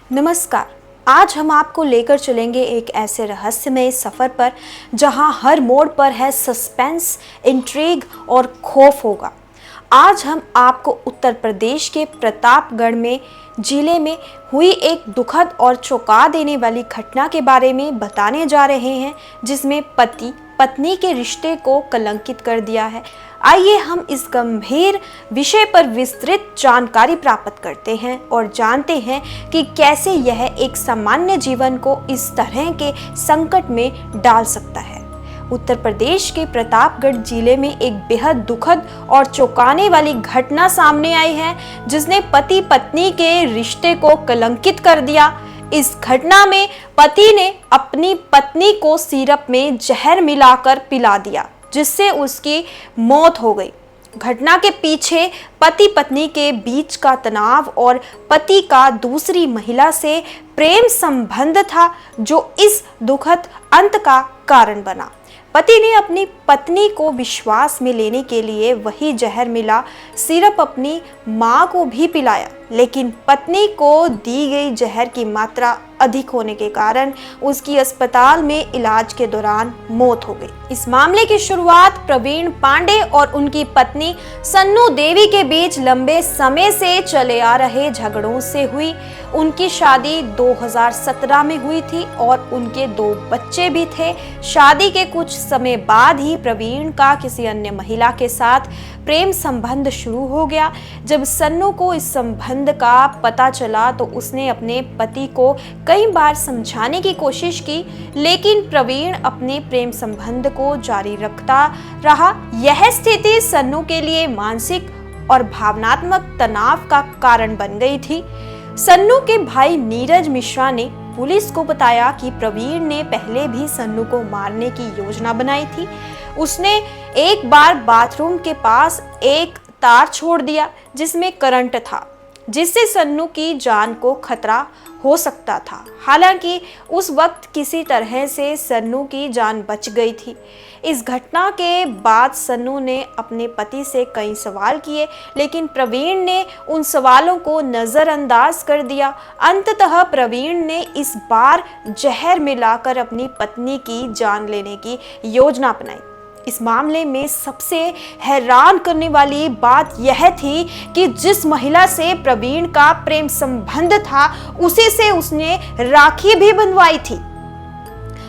नमस्कार। आज हम आपको लेकर चलेंगे एक ऐसे रहस्यमय सफ़र पर जहां हर मोड़ पर है सस्पेंस, इंट्रिग और खौफ होगा। आज हम आपको उत्तर प्रदेश के प्रतापगढ़ में जिले में हुई एक दुखद और चौंका देने वाली घटना के बारे में बताने जा रहे हैं, जिसमें पति पत्नी के रिश्ते को कलंकित कर दिया है। आइए हम इस गंभीर विषय पर विस्तृत जानकारी प्राप्त करते हैं और जानते हैं कि कैसे यह एक सामान्य जीवन को इस तरह के संकट में डाल सकता है। उत्तर प्रदेश के प्रतापगढ़ जिले में एक बेहद दुखद और चौंकाने वाली घटना सामने आई है, जिसने पति पत्नी के रिश्ते को कलंकित कर दिया। इस घटना में पति ने अपनी पत्नी को सिरप में जहर मिलाकर पिला दिया, जिससे उसकी मौत हो गई। घटना के पीछे पति पत्नी के बीच का तनाव और पति का दूसरी महिला से प्रेम संबंध था, जो इस दुखद अंत का कारण बना। पति ने अपनी पत्नी को विश्वास में लेने के लिए वही जहर मिला सिरप अपनी मां को भी पिलाया, लेकिन पत्नी को दी गई जहर की मात्रा अधिक होने के कारण उसकी अस्पताल में इलाज के दौरान मौत हो गई। इस मामले की शुरुआत प्रवीण पांडे और उनकी पत्नी सन्नू देवी के बीच लंबे समय से चले आ रहे झगड़ों से हुई। उनकी शादी 2017 में हुई थी और उनके 2 बच्चे भी थे। शादी के कुछ समय बाद ही प्रवीण का किसी अन्य महिला के साथ प्रेम संबंध शुरू हो गया। जब सन्नू को इस संबंध का पता चला तो उसने अपने पति को कई बार समझाने की कोशिश की, लेकिन प्रवीण अपने प्रेम संबंध को जारी रखता रहा। यह स्थिति सन्नू के लिए मानसिक और भावनात्मक तनाव का कारण बन गई थी। सन्नू के भाई नीरज मिश्रा ने पुलिस को बताया कि प्रवीण ने पहले भी सन्नू को मारने की योजना बनाई थी। उसने एक बार बाथरूम के पास एक तार छोड़ दिया जिसमें करंट था, जिससे सन्नू की जान को खतरा हो सकता था। हालांकि उस वक्त किसी तरह से सन्नू की जान बच गई थी। इस घटना के बाद सन्नू ने अपने पति से कई सवाल किए, लेकिन प्रवीण ने उन सवालों को नज़रअंदाज कर दिया। अंततः प्रवीण ने इस बार जहर मिलाकर अपनी पत्नी की जान लेने की योजना अपनाई। इस मामले में सबसे हैरान करने वाली बात यह थी कि जिस महिला से प्रवीण का प्रेम संबंध था, उसी से उसने राखी भी बंधवाई थी।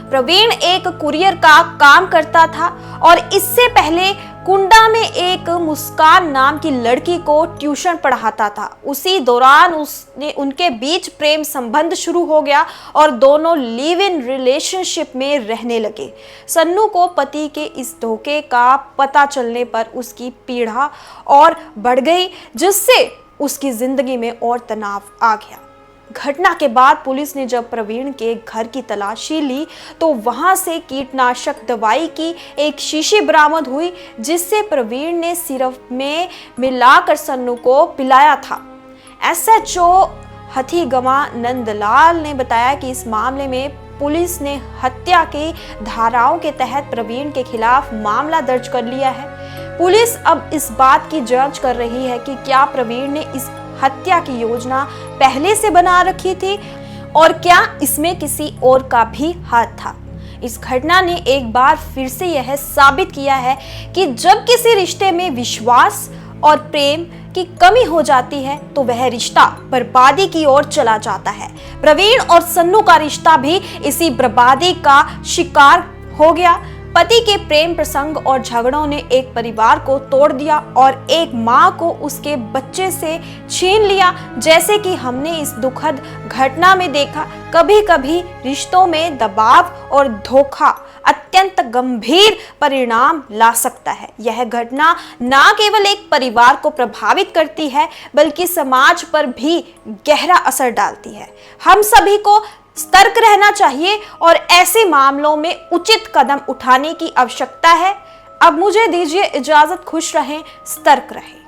प्रवीण एक कुरियर का काम करता था और इससे पहले कुंडा में एक मुस्कान नाम की लड़की को ट्यूशन पढ़ाता था। उसी दौरान उनके बीच प्रेम संबंध शुरू हो गया और दोनों लिव इन रिलेशनशिप में रहने लगे। सन्नू को पति के इस धोखे का पता चलने पर उसकी पीड़ा और बढ़ गई, जिससे उसकी जिंदगी में और तनाव आ गया। घटना के बाद पुलिस ने जब प्रवीण के घर की तलाशी ली तो वहां से कीटनाशक दवाई की एक शीशी बरामद हुई, जिससे प्रवीण ने सिरप में मिलाकर सन्नू को पिलाया था। SHO हथीगमा नंदलाल ने बताया कि इस मामले में पुलिस ने हत्या की धाराओं के तहत प्रवीण के खिलाफ मामला दर्ज कर लिया है। पुलिस अब इस बात की जांच कर रही है कि क्या प्रवीण ने इस हत्या की योजना पहले से बना रखी थी और क्या इसमें किसी और का भी हाथ था। इस घटना ने एक बार फिर से यह साबित किया है कि जब किसी रिश्ते में विश्वास और प्रेम की कमी हो जाती है तो वह रिश्ता बर्बादी की ओर चला जाता है। प्रवीण और सन्नू का रिश्ता भी इसी बर्बादी का शिकार हो गया। पति के प्रेम प्रसंग और झगड़ों ने एक परिवार को तोड़ दिया और एक मां को उसके बच्चे से छीन लिया। जैसे कि हमने इस दुखद घटना में देखा, कभी कभी रिश्तों में दबाव और धोखा अत्यंत गंभीर परिणाम ला सकता है। यह घटना न केवल एक परिवार को प्रभावित करती है, बल्कि समाज पर भी गहरा असर डालती है। हम सभी को सतर्क रहना चाहिए और ऐसे मामलों में उचित कदम उठाने की आवश्यकता है। अब मुझे दीजिए इजाजत। खुश रहें, सतर्क रहें।